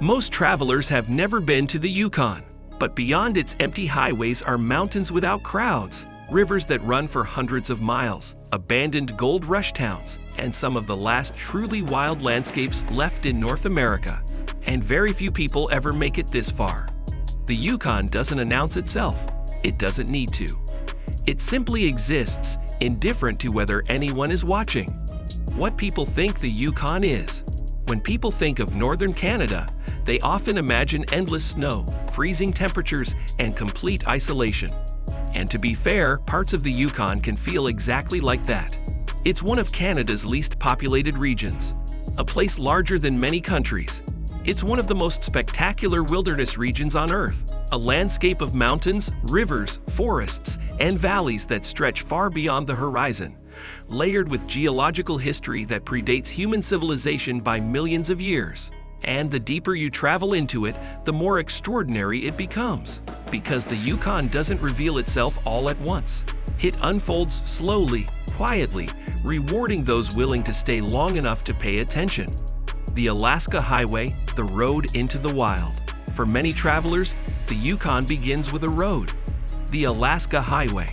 Most travelers have never been to the Yukon, but beyond its empty highways are mountains without crowds, rivers that run for hundreds of miles, abandoned gold rush towns, and some of the last truly wild landscapes left in North America. And very few people ever make it this far. The Yukon doesn't announce itself. It doesn't need to. It simply exists, indifferent to whether anyone is watching. What people think the Yukon is. When people think of northern Canada, they often imagine endless snow, freezing temperatures, and complete isolation. And to be fair, parts of the Yukon can feel exactly like that. It's one of Canada's least populated regions, a place larger than many countries. It's one of the most spectacular wilderness regions on Earth, a landscape of mountains, rivers, forests, and valleys that stretch far beyond the horizon, layered with geological history that predates human civilization by millions of years. And the deeper you travel into it, the more extraordinary it becomes. Because the Yukon doesn't reveal itself all at once. It unfolds slowly, quietly, rewarding those willing to stay long enough to pay attention. The Alaska Highway, the road into the wild. For many travelers, the Yukon begins with a road. The Alaska Highway.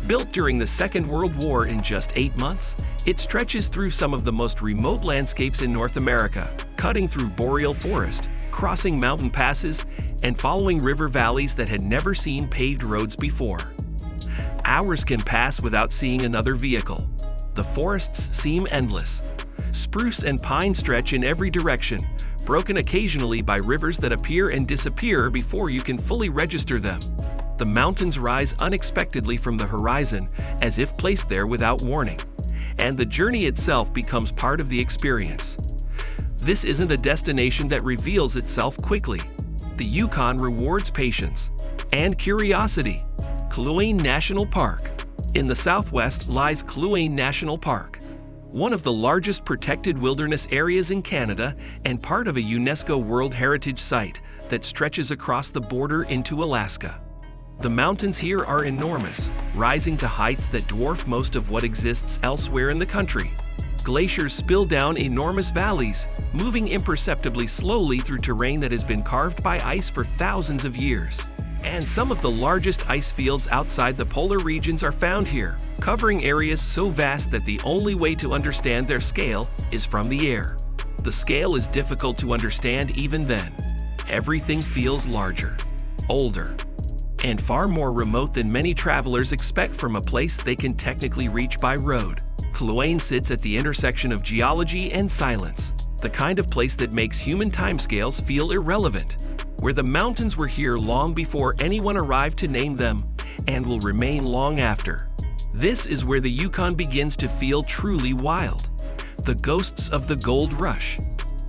Built during the Second World War in just 8 months, it stretches through some of the most remote landscapes in North America, cutting through boreal forest, crossing mountain passes, and following river valleys that had never seen paved roads before. Hours can pass without seeing another vehicle. The forests seem endless. Spruce and pine stretch in every direction, broken occasionally by rivers that appear and disappear before you can fully register them. The mountains rise unexpectedly from the horizon, as if placed there without warning. And the journey itself becomes part of the experience. This isn't a destination that reveals itself quickly. The Yukon rewards patience and curiosity. Kluane National Park. In the southwest lies Kluane National Park, one of the largest protected wilderness areas in Canada and part of a UNESCO World Heritage Site that stretches across the border into Alaska. The mountains here are enormous, rising to heights that dwarf most of what exists elsewhere in the country. Glaciers spill down enormous valleys, moving imperceptibly slowly through terrain that has been carved by ice for thousands of years. And some of the largest ice fields outside the polar regions are found here, covering areas so vast that the only way to understand their scale is from the air. The scale is difficult to understand even then. Everything feels larger, older, and far more remote than many travelers expect from a place they can technically reach by road. Kluane sits at the intersection of geology and silence, the kind of place that makes human timescales feel irrelevant, where the mountains were here long before anyone arrived to name them and will remain long after. This is where the Yukon begins to feel truly wild. The ghosts of the gold rush.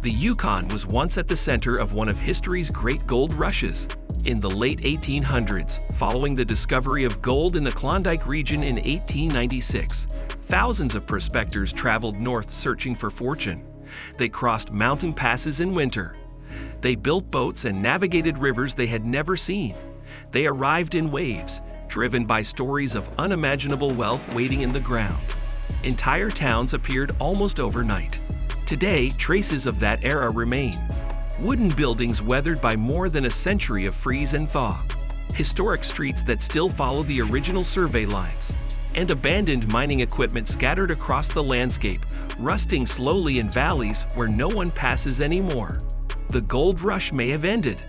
The Yukon was once at the center of one of history's great gold rushes. In the late 1800s, following the discovery of gold in the Klondike region in 1896, thousands of prospectors traveled north searching for fortune. They crossed mountain passes in winter. They built boats and navigated rivers they had never seen. They arrived in waves, driven by stories of unimaginable wealth waiting in the ground. Entire towns appeared almost overnight. Today, traces of that era remain. Wooden buildings weathered by more than a century of freeze and thaw. Historic streets that still follow the original survey lines. And abandoned mining equipment scattered across the landscape, rusting slowly in valleys where no one passes anymore. The gold rush may have ended,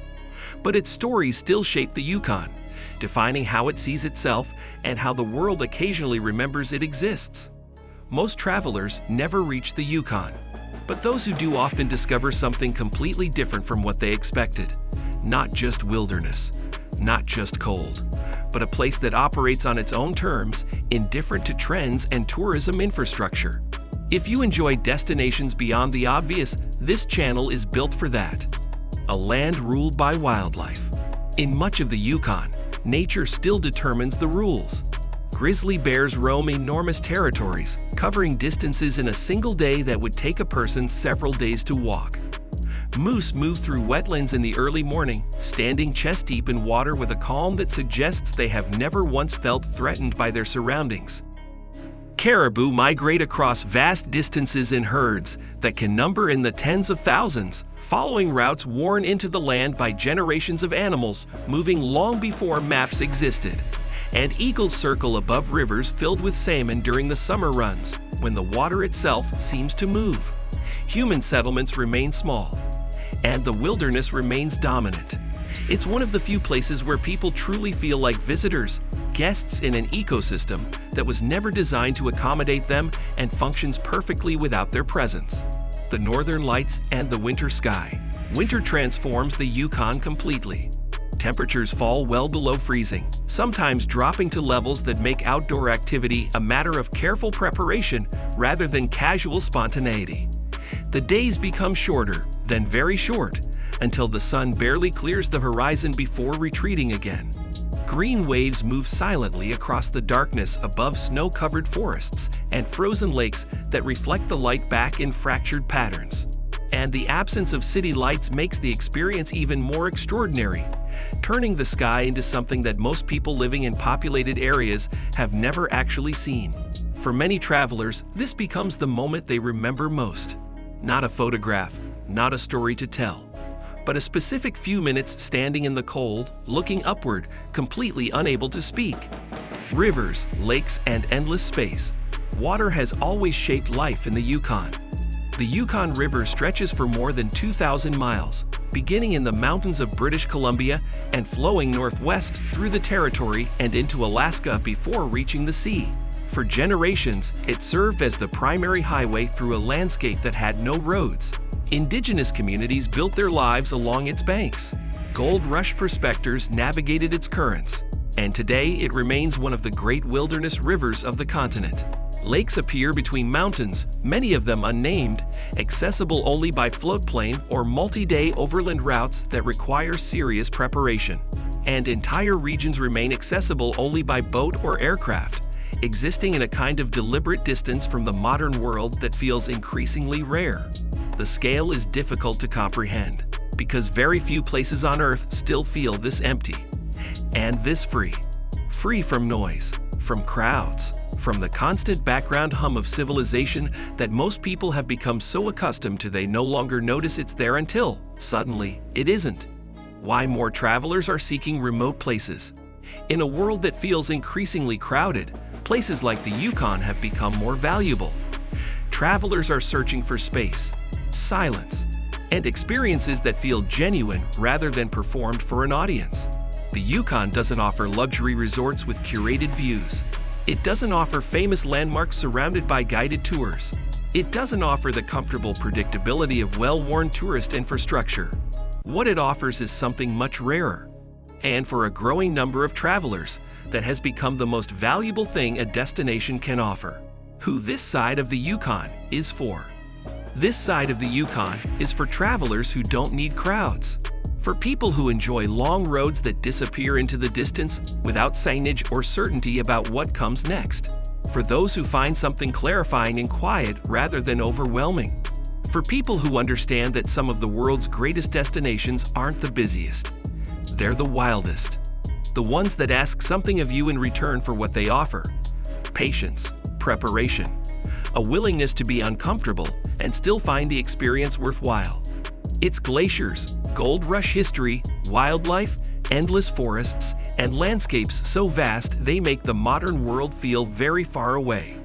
but its stories still shape the Yukon, defining how it sees itself and how the world occasionally remembers it exists. Most travelers never reach the Yukon, but those who do often discover something completely different from what they expected. Not just wilderness, not just cold, but a place that operates on its own terms, indifferent to trends and tourism infrastructure. If you enjoy destinations beyond the obvious, this channel is built for that. A land ruled by wildlife. In much of the Yukon, nature still determines the rules. Grizzly bears roam enormous territories, covering distances in a single day that would take a person several days to walk. Moose move through wetlands in the early morning, standing chest-deep in water with a calm that suggests they have never once felt threatened by their surroundings. Caribou migrate across vast distances in herds that can number in the tens of thousands, following routes worn into the land by generations of animals moving long before maps existed. And eagles circle above rivers filled with salmon during the summer runs, when the water itself seems to move. Human settlements remain small, and the wilderness remains dominant. It's one of the few places where people truly feel like visitors, guests in an ecosystem that was never designed to accommodate them and functions perfectly without their presence. The northern lights and the winter sky. Winter transforms the Yukon completely. Temperatures fall well below freezing, sometimes dropping to levels that make outdoor activity a matter of careful preparation rather than casual spontaneity. The days become shorter, then very short, until the sun barely clears the horizon before retreating again. Green waves move silently across the darkness above snow-covered forests and frozen lakes that reflect the light back in fractured patterns. And the absence of city lights makes the experience even more extraordinary, turning the sky into something that most people living in populated areas have never actually seen. For many travelers, this becomes the moment they remember most. Not a photograph, not a story to tell, but a specific few minutes standing in the cold, looking upward, completely unable to speak. Rivers, lakes, and endless space. Water has always shaped life in the Yukon. The Yukon River stretches for more than 2,000 miles, beginning in the mountains of British Columbia and flowing northwest through the territory and into Alaska before reaching the sea. For generations, it served as the primary highway through a landscape that had no roads. Indigenous communities built their lives along its banks. Gold Rush prospectors navigated its currents, and today it remains one of the great wilderness rivers of the continent. Lakes appear between mountains, many of them unnamed, accessible only by floatplane or multi-day overland routes that require serious preparation. And entire regions remain accessible only by boat or aircraft, existing in a kind of deliberate distance from the modern world that feels increasingly rare. The scale is difficult to comprehend, because very few places on Earth still feel this empty, and this free. Free from noise, from crowds, from the constant background hum of civilization that most people have become so accustomed to they no longer notice it's there until, suddenly, it isn't. Why more travelers are seeking remote places. In a world that feels increasingly crowded, places like the Yukon have become more valuable. Travelers are searching for space, silence, and experiences that feel genuine rather than performed for an audience. The Yukon doesn't offer luxury resorts with curated views. It doesn't offer famous landmarks surrounded by guided tours. It doesn't offer the comfortable predictability of well-worn tourist infrastructure. What it offers is something much rarer, and for a growing number of travelers, that has become the most valuable thing a destination can offer. Who this side of the Yukon is for. This side of the Yukon is for travelers who don't need crowds. For people who enjoy long roads that disappear into the distance without signage or certainty about what comes next. For those who find something clarifying and quiet rather than overwhelming. For people who understand that some of the world's greatest destinations aren't the busiest. They're the wildest. The ones that ask something of you in return for what they offer. Patience, preparation, a willingness to be uncomfortable and still find the experience worthwhile. It's glaciers, gold rush history, wildlife, endless forests, and landscapes so vast they make the modern world feel very far away.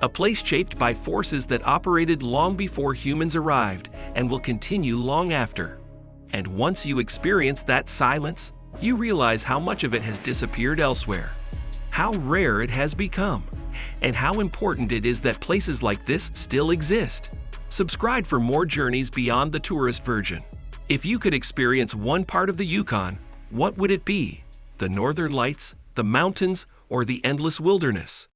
A place shaped by forces that operated long before humans arrived and will continue long after. And once you experience that silence, you realize how much of it has disappeared elsewhere, how rare it has become, and how important it is that places like this still exist. Subscribe for more journeys beyond the tourist version. If you could experience one part of the Yukon, what would it be? The northern lights, the mountains, or the endless wilderness?